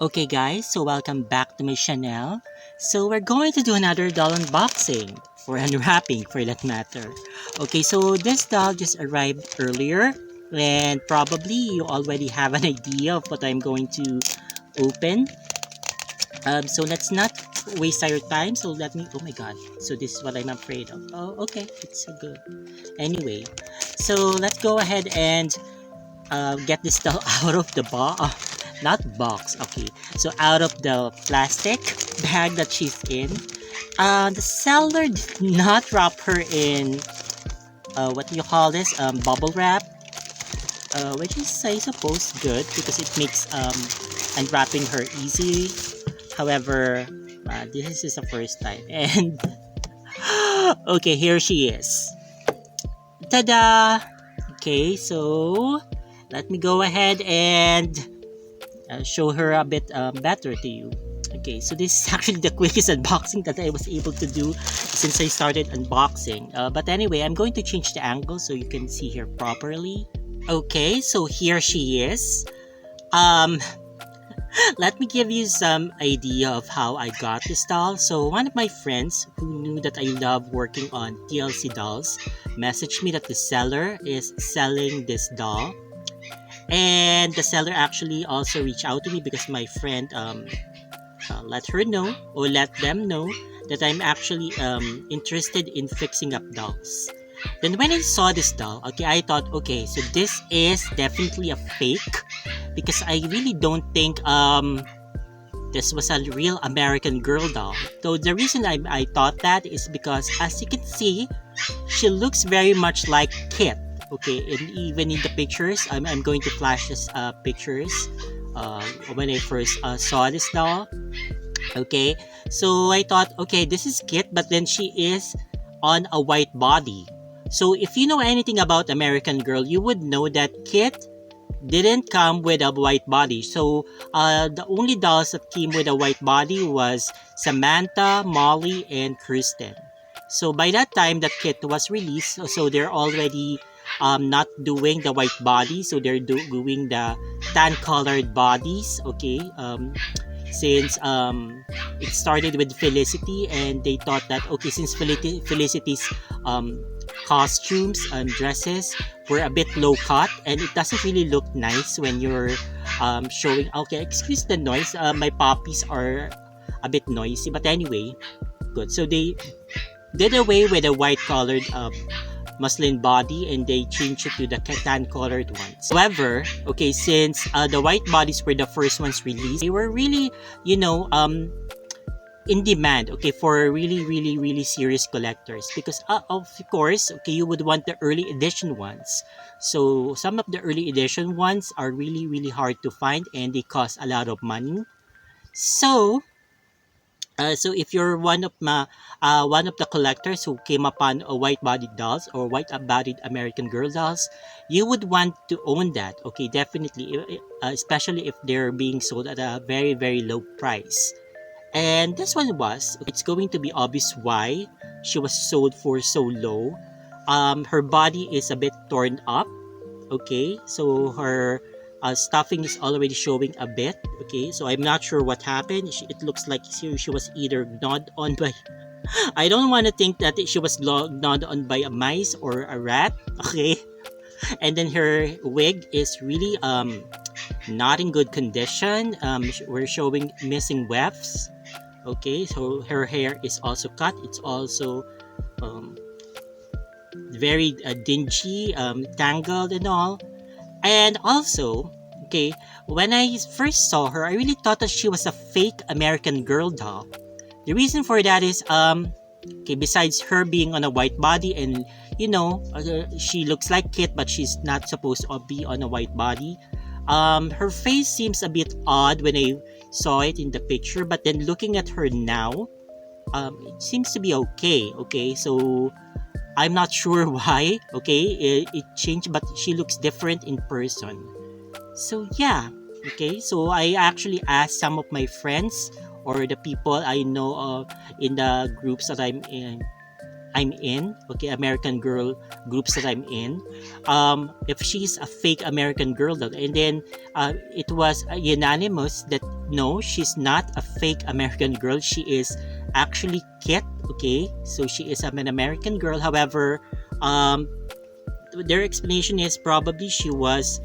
Okay guys, so welcome back to my channel. So we're going to do another doll unboxing, or unwrapping for that matter. Okay, so this doll just arrived earlier, and probably you already have an idea of what I'm going to open. So let's not waste our time, so let me, oh my god, so this is what I'm afraid of. Oh, okay, it's so good. Anyway, so let's go ahead and get this doll out of the not box, okay, so out of the plastic bag that she's in. The seller did not wrap her in what do you call this, bubble wrap, which is, I suppose, good because it makes unwrapping her easy. However, this is the first time, and okay, here she is. Ta-da! Okay, so let me go ahead and show her a bit better to you. Okay, so this is actually the quickest unboxing that I was able to do since I started unboxing. But anyway, I'm going to change the angle so you can see her properly. Okay, so here she is. Let me give you some idea of how I got this doll. So one of my friends who knew that I love working on TLC dolls messaged me that the seller is selling this doll. And the seller actually also reached out to me because my friend let her know, or let them know, that I'm actually interested in fixing up dolls. Then when I saw this doll, okay, I thought, okay, so this is definitely a fake because I really don't think this was a real American Girl doll. So the reason I thought that is because, as you can see, she looks very much like Kit. Okay, and even in the pictures, I'm going to flash this pictures when I first saw this doll. Okay, so I thought, okay, this is Kit, but then she is on a white body. So if you know anything about American Girl, you would know that Kit didn't come with a white body. So the only dolls that came with a white body was Samantha, Molly, and Kristen. So by that time that Kit was released, so they're already not doing the white body, so they're doing the tan colored bodies. Okay, since it started with Felicity, and they thought that, okay, since Felicity's costumes and dresses were a bit low cut and it doesn't really look nice when you're showing, okay, excuse the noise, my puppies are a bit noisy, but anyway, good. So they did away with the white colored muslin body and they changed it to the tan colored ones. However, okay, since the white bodies were the first ones released, they were really, in demand, okay, for really serious collectors, because of course, okay, you would want the early edition ones. So some of the early edition ones are really hard to find and they cost a lot of money. So so if you're one of the collectors who came upon a white-bodied dolls or white-bodied American Girl dolls, you would want to own that. Okay, definitely, especially if they're being sold at a very low price. And this one was, it's going to be obvious why she was sold for so low. Her body is a bit torn up. Okay, so her stuffing is already showing a bit. Okay, so I'm not sure what happened. It looks like she was either gnawed on by I don't want to think that she was gnawed on by a mice or a rat. Okay, and then her wig is really not in good condition. We're showing missing wefts. Okay, so her hair is also cut. It's also very dingy, tangled and all. And also, okay, when I first saw her, I really thought that she was a fake American Girl doll. The reason for that is, okay, besides her being on a white body and, she looks like Kit, but she's not supposed to be on a white body. Her face seems a bit odd when I saw it in the picture, but then looking at her now, it seems to be okay. Okay, so I'm not sure why. Okay, it changed, but she looks different in person. So yeah, okay, so I actually asked some of my friends or the people I know in the groups that I'm in, okay, American Girl groups that I'm in, if she's a fake American Girl doll, and then it was unanimous that no, she's not a fake American Girl. She is actually Kit. Okay, so she is an American Girl. However, um, their explanation is probably she was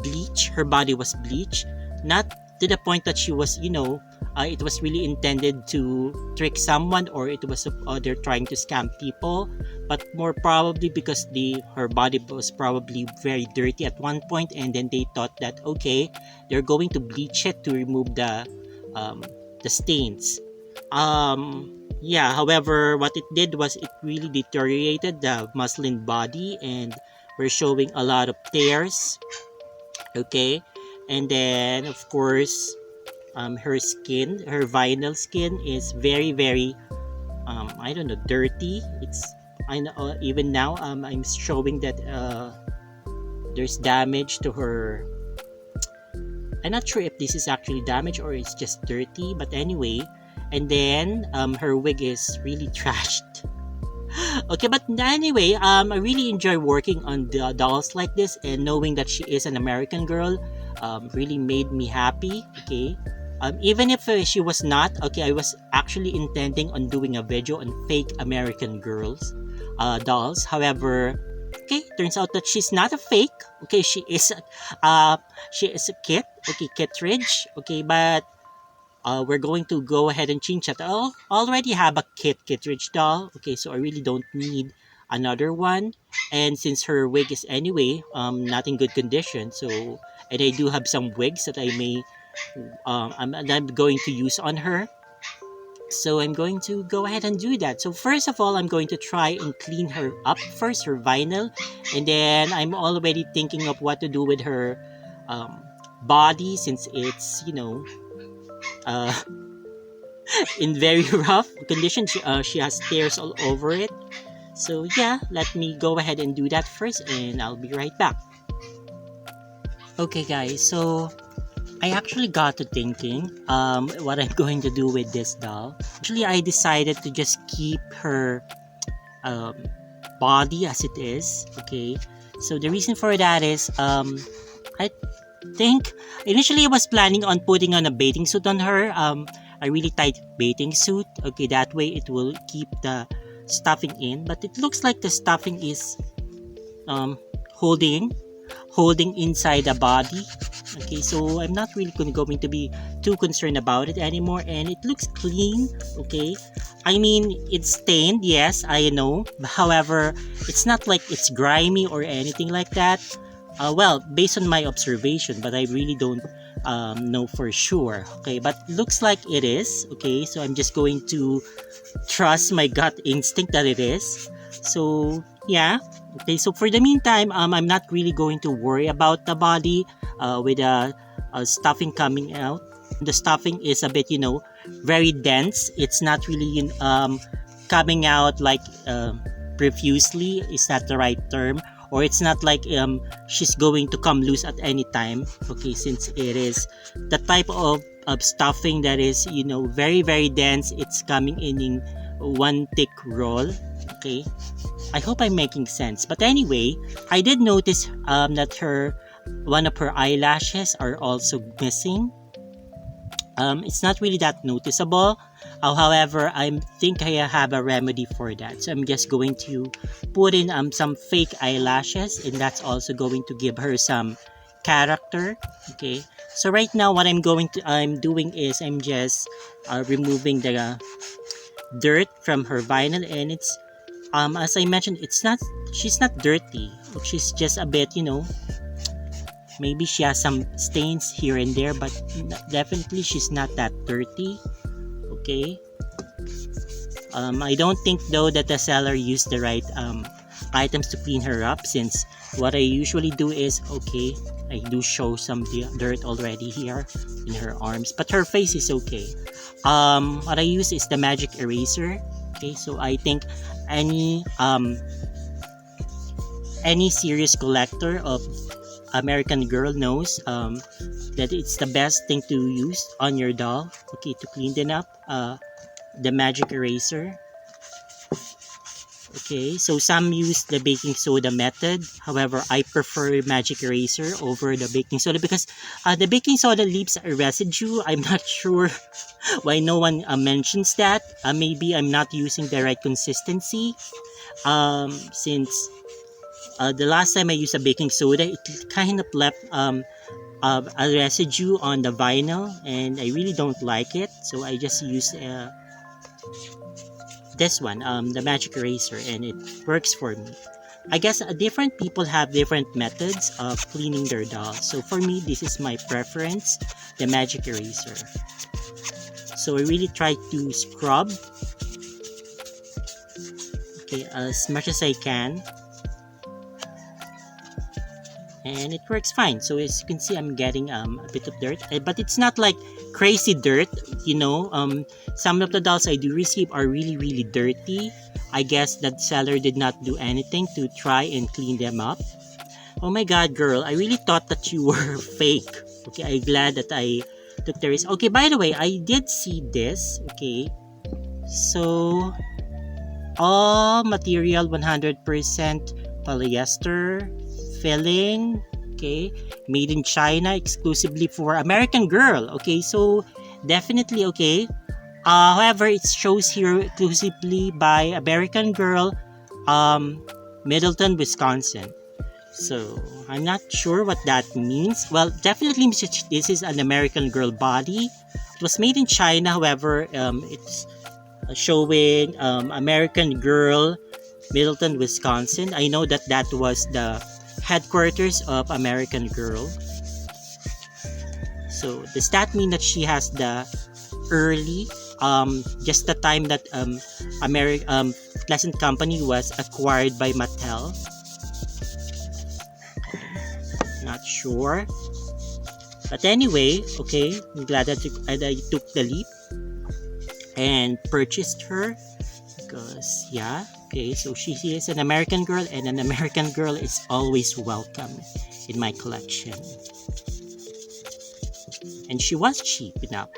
bleach. Her body was bleach, not to the point that she was, it was really intended to trick someone, or it was they're trying to scam people, but more probably because her body was probably very dirty at one point, and then they thought that okay, they're going to bleach it to remove um, the stains. Yeah, however, what it did was it really deteriorated the muslin body, and we're showing a lot of tears. Okay, and then of course, her vinyl skin is very, very, I don't know, dirty. I know, even now, I'm showing that there's damage to her. I'm not sure if this is actually damage or it's just dirty, but anyway. And then her wig is really trashed. Okay, but anyway, I really enjoy working on the dolls like this, and knowing that she is an American Girl really made me happy. Okay, even if she was not, okay, I was actually intending on doing a video on fake American Girls dolls. However, okay, turns out that she's not a fake. Okay, she is a Kit. Okay, Kittredge. Okay, but we're going to go ahead and change that. I already have a Kit Kittredge doll. Okay, so I really don't need another one. And since her wig is anyway not in good condition, so, and I do have some wigs that I'm going to use on her. So I'm going to go ahead and do that. So first of all, I'm going to try and clean her up first, her vinyl, and then I'm already thinking of what to do with her body, since it's uh, in very rough condition. She has tears all over it. So yeah, let me go ahead and do that first, and I'll be right back. Okay guys, so I actually got to thinking what I'm going to do with this doll. Actually, I decided to just keep her um, body as it is. Okay, so the reason for that is I think initially I was planning on putting on a bathing suit on her, a really tight bathing suit. Okay, that way it will keep the stuffing in, but it looks like the stuffing is um, holding inside the body. Okay, so I'm not really going to be too concerned about it anymore, and it looks clean. Okay, I mean, it's stained, yes, I know, however, it's not like it's grimy or anything like that. Well, based on my observation, but I really don't know for sure. Okay, but looks like it is. Okay, so I'm just going to trust my gut instinct that it is. So yeah. Okay, so for the meantime, I'm not really going to worry about the body with stuffing coming out. The stuffing is a bit, very dense. It's not really coming out like profusely. Is that the right term? Or it's not like she's going to come loose at any time. Okay, since it is the type of stuffing that is, very, very dense. It's coming in one thick roll. Okay, I hope I'm making sense. But anyway, I did notice that one of her eyelashes are also missing. It's not really that noticeable. However, I think I have a remedy for that. So I'm just going to put in some fake eyelashes, and that's also going to give her some character. Okay. So right now, what I'm doing is I'm just removing the dirt from her vinyl, and it's as I mentioned, she's not dirty. She's just a bit, maybe she has some stains here and there, but definitely she's not that dirty. Okay. I don't think though that the seller used the right items to clean her up, since what I usually do is, okay, I do show some dirt already here in her arms, but her face is okay. What I use is the magic eraser. Okay, so I think any serious collector of American Girl knows that it's the best thing to use on your doll. Okay, to clean them up, the magic eraser. Okay, so some use the baking soda method. However, I prefer magic eraser over the baking soda because the baking soda leaves a residue. I'm not sure why no one mentions that. Maybe I'm not using the right consistency. Since the last time I used a baking soda, it kind of left a residue on the vinyl, and I really don't like it. So I just use this one, the magic eraser, and it works for me. I guess different people have different methods of cleaning their dolls. So for me, this is my preference, the magic eraser. So I really try to scrub, okay, as much as I can. And it works fine. So as you can see, I'm getting a bit of dirt, but it's not like crazy dirt, you know. Some of the dolls I do receive are really dirty. I guess that seller did not do anything to try and clean them up. Oh my god, girl, I really thought that you were fake. Okay, I'm glad that I took the risk. Okay, by the way, I did see this. Okay, so all material 100% polyester filling, okay, made in China exclusively for American Girl. Okay, so definitely okay. However, it shows here exclusively by American Girl, Middleton, Wisconsin. So I'm not sure what that means. Well, definitely this is an American Girl body. It was made in China. However, it's showing American Girl, Middleton, Wisconsin. I know that that was the headquarters of American Girl. So does that mean that she has the early, just the time that Pleasant Company was acquired by Mattel? Not sure. But anyway, okay, I'm glad that I took the leap and purchased her because yeah, okay, so she is an American Girl, and an American Girl is always welcome in my collection. And she was cheap enough.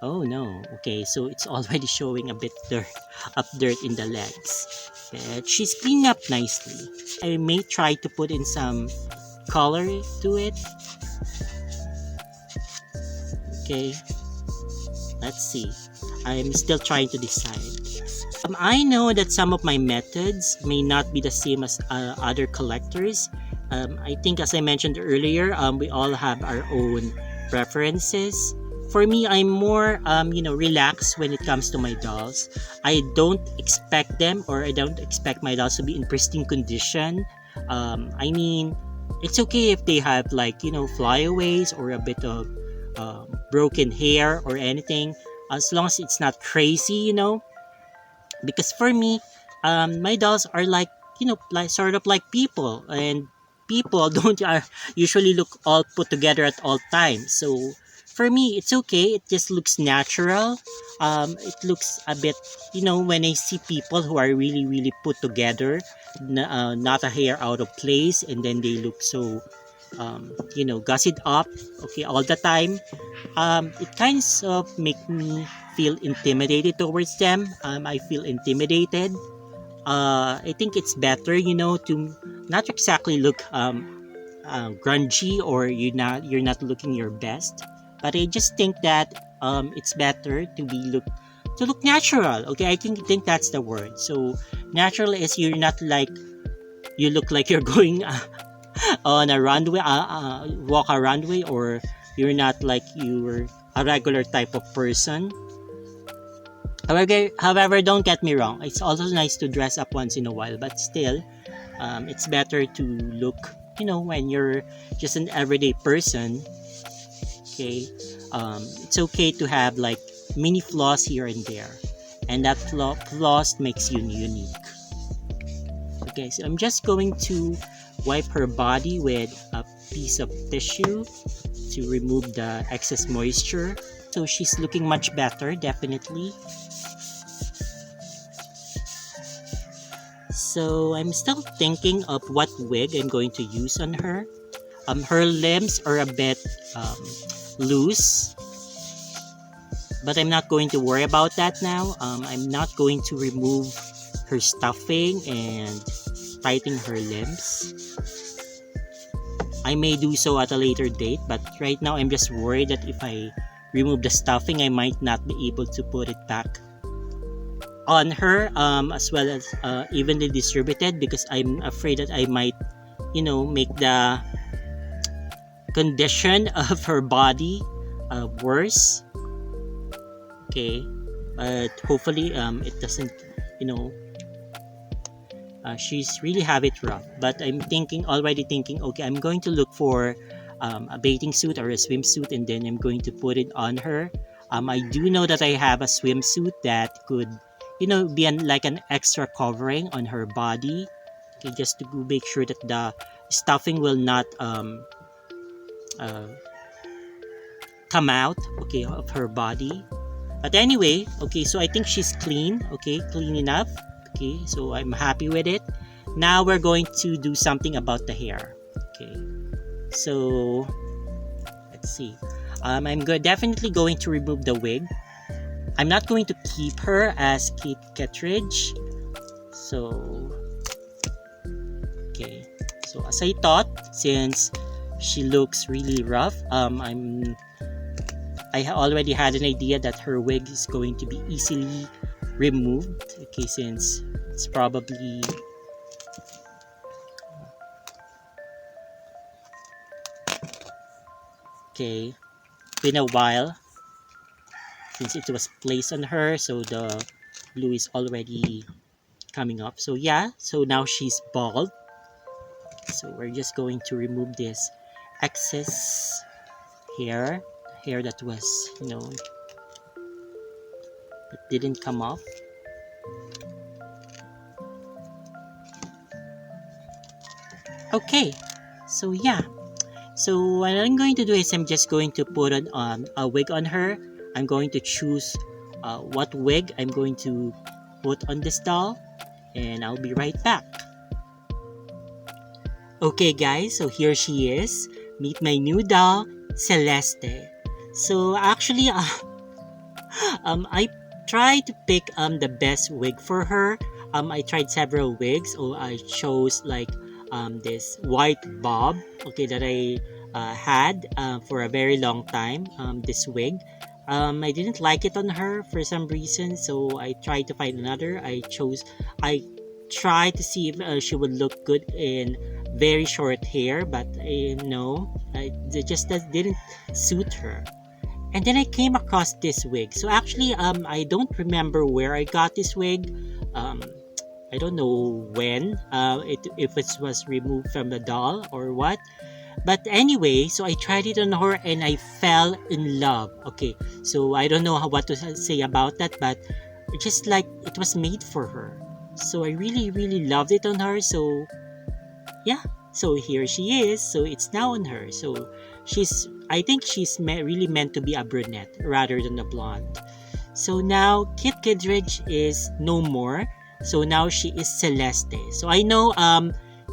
Oh no, okay, so it's already showing a bit of dirt in the legs. But she's cleaned up nicely. I may try to put in some color to it. Okay, let's see. I'm still trying to decide. I know that some of my methods may not be the same as other collectors. I think, as I mentioned earlier, we all have our own preferences. For me, I'm more, relaxed when it comes to my dolls. I don't expect them, or I don't expect my dolls to be in pristine condition. I mean, it's okay if they have flyaways or a bit of broken hair or anything, as long as it's not crazy, because for me, my dolls are like sort of like people, and people don't usually look all put together at all times. So for me, it's okay. It just looks natural. It looks a bit, when I see people who are really put together, not a hair out of place, and then they look so gussied up, okay, all the time. It kind of make me feel intimidated towards them. I feel intimidated. I think it's better, to not exactly look grungy, or you're not looking your best. But I just think that it's better to look natural. Okay, I think that's the word. So natural is you're not like you look like you're going on a runway, walk a runway, or you're not like you're a regular type of person. However, don't get me wrong. It's also nice to dress up once in a while, but still, it's better to look, when you're just an everyday person. Okay, it's okay to have like mini flaws here and there, and that flaws makes you unique. Okay, so I'm just going to wipe her body with a piece of tissue to remove the excess moisture. So she's looking much better, definitely. So I'm still thinking of what wig I'm going to use on her. Her limbs are a bit loose. But I'm not going to worry about that now. I'm not going to remove her stuffing and tighten her limbs. I may do so at a later date, but right now I'm just worried that if I remove the stuffing, I might not be able to put it back on her, as well as evenly distributed, because I'm afraid that I might, make the condition of her body worse. Okay, but hopefully it doesn't, she's really have it rough. But I'm already thinking, okay, I'm going to look for a bathing suit or a swimsuit, and then I'm going to put it on her. I do know that I have a swimsuit that could, be like an extra covering on her body, okay, just to make sure that the stuffing will not come out, okay, of her body. But anyway, okay, so I think she's clean, okay, clean enough. Okay, so I'm happy with it. Now we're going to do something about the hair. Okay, so let's see. I'm definitely going to remove the wig. I'm not going to keep her as Kit Kittredge. So, okay. So as I thought, since she looks really rough, I already had an idea that her wig is going to be easily removed. Okay, since it's probably been a while since it was placed on her, so the glue is already coming up. So yeah, so now she's bald. So we're just going to remove this excess hair that was, it didn't come off. Okay, so yeah, so what I'm going to do is I'm just going to put on a wig on her. I'm going to choose what wig I'm going to put on this doll, and I'll be right back. Okay guys, so here she is. Meet my new doll, Celeste. So actually, I tried to pick the best wig for her. I tried several wigs. So I chose like this white bob, okay, that I had for a very long time. This wig, I didn't like it on her for some reason, so I tried to find another. I tried to see if she would look good in very short hair, but no, it just didn't suit her. And then I came across this wig. So actually, I don't remember where I got this wig. I don't know when, if it was removed from the doll or what. But anyway, so I tried it on her and I fell in love. Okay, so I don't know what to say about that, but just like it was made for her. So I really, really loved it on her. So yeah, so here she is. So it's now on her. So I think she's really meant to be a brunette rather than a blonde. So now Kit Kittredge is no more. So now she is Celeste. So I know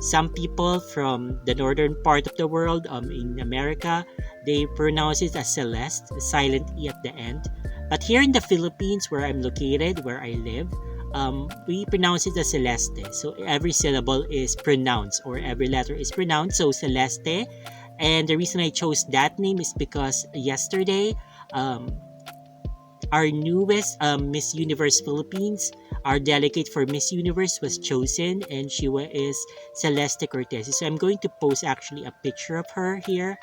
some people from the northern part of the world, in America, they pronounce it as Celeste, silent E at the end. But here in the Philippines, where I'm located, where I live, we pronounce it as Celeste. So every syllable is pronounced, or every letter is pronounced. So Celeste. And the reason I chose that name is because yesterday, our newest Miss Universe Philippines, our delegate for Miss Universe, was chosen, and she is Celeste Cortez. So I'm going to post actually a picture of her here.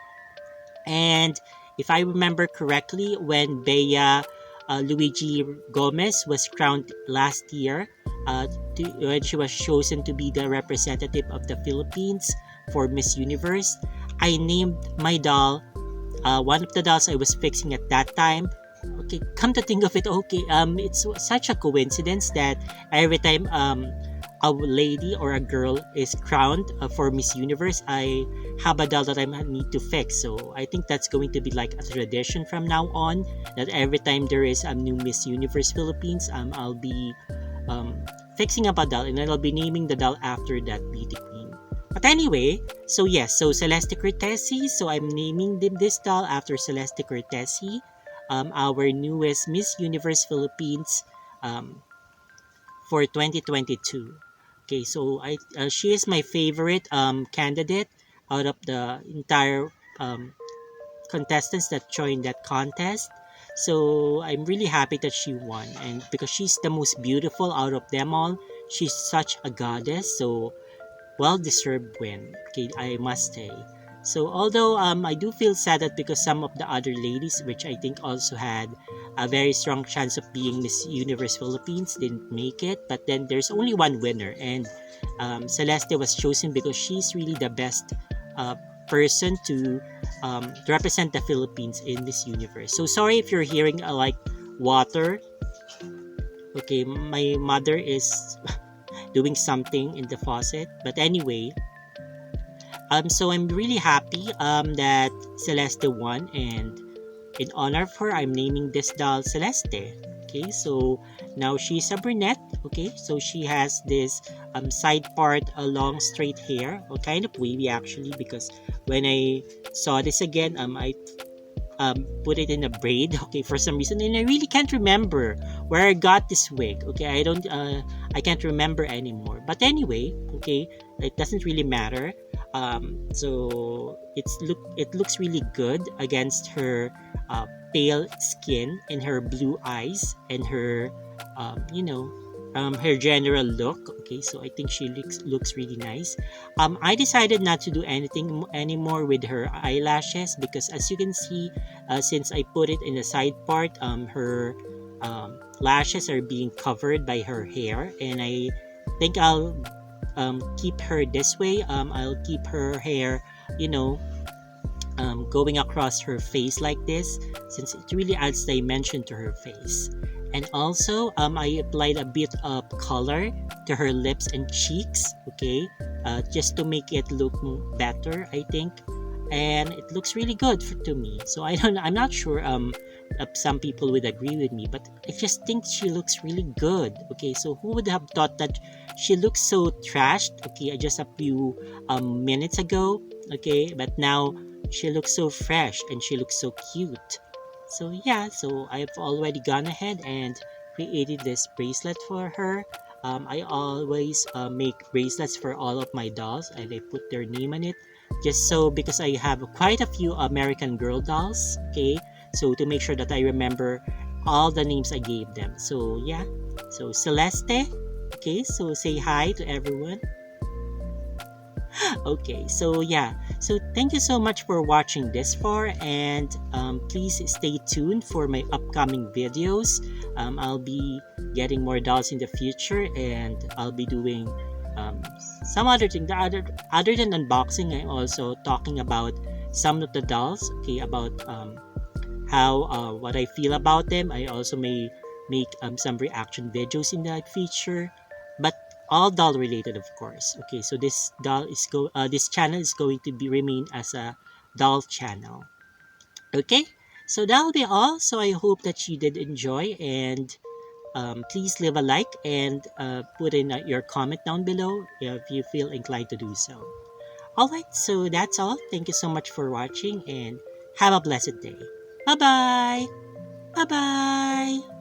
And if I remember correctly, when Bea Luigi Gomez was crowned last year, when she was chosen to be the representative of the Philippines for Miss Universe, I named my doll, one of the dolls I was fixing at that time. Okay, come to think of it, okay, it's such a coincidence that every time a lady or a girl is crowned for Miss Universe, I have a doll that I need to fix. So I think that's going to be like a tradition from now on, that every time there is a new Miss Universe Philippines, I'll be fixing up a doll, and then I'll be naming the doll after that beauty queen. But anyway, so yes, so Celeste Cortesi, so I'm naming this doll after Celeste Cortesi. our newest Miss Universe Philippines um, for 2022. Okay, so she is my favorite candidate out of the entire um, contestants that joined that contest. So I'm really happy that she won, and because she's the most beautiful out of them all, she's such a goddess. So well deserved win. Okay, I must say. So although I do feel sad that because some of the other ladies, which I think also had a very strong chance of being Miss Universe Philippines, didn't make it. But then there's only one winner, and Celeste was chosen because she's really the best person to represent the Philippines in this universe. So sorry if you're hearing like water. Okay, my mother is doing something in the faucet. But anyway, so I'm really happy that Celeste won, and in honor of her, I'm naming this doll Celeste. Okay, so now she's a brunette. Okay, so she has this side part, a long straight hair, or kind of wavy actually, because when I saw this again, I put it in a braid. Okay, for some reason, and I really can't remember where I got this wig. Okay, I can't remember anymore. But anyway, okay, it doesn't really matter. So it looks really good against her pale skin and her blue eyes and her her general look. Okay, so I think she looks really nice. I decided not to do anything anymore with her eyelashes because, as you can see, since I put it in the side part, her lashes are being covered by her hair, and I think I'll keep her this way. I'll keep her hair, you know, going across her face like this, since it really adds dimension to her face. And also, I applied a bit of color to her lips and cheeks, okay, just to make it look better, I think. And it looks really good to me. So I'm not sure if some people would agree with me, but I just think she looks really good. Okay, so who would have thought that she looks so trashed? Okay, just a few minutes ago. Okay, but now she looks so fresh and she looks so cute. So yeah, so I've already gone ahead and created this bracelet for her. I always make bracelets for all of my dolls, and I put their name on it, just so because I have quite a few American Girl dolls. Okay, so to make sure that I remember all the names I gave them. So yeah, so Celeste. Okay, so say hi to everyone. Okay, so yeah, so thank you so much for watching this far, and please stay tuned for my upcoming videos. I'll be getting more dolls in the future, and I'll be doing some other thing. Other than unboxing, I'm also talking about some of the dolls. Okay, about how what I feel about them. I also may make some reaction videos in that feature, but all doll related, of course. Okay, so this channel is going to be remain as a doll channel. Okay, so that'll be all. So I hope that you did enjoy, and please leave a like and put in your comment down below if you feel inclined to do so. All right, so that's all. Thank you so much for watching, and have a blessed day. Bye bye. Bye bye.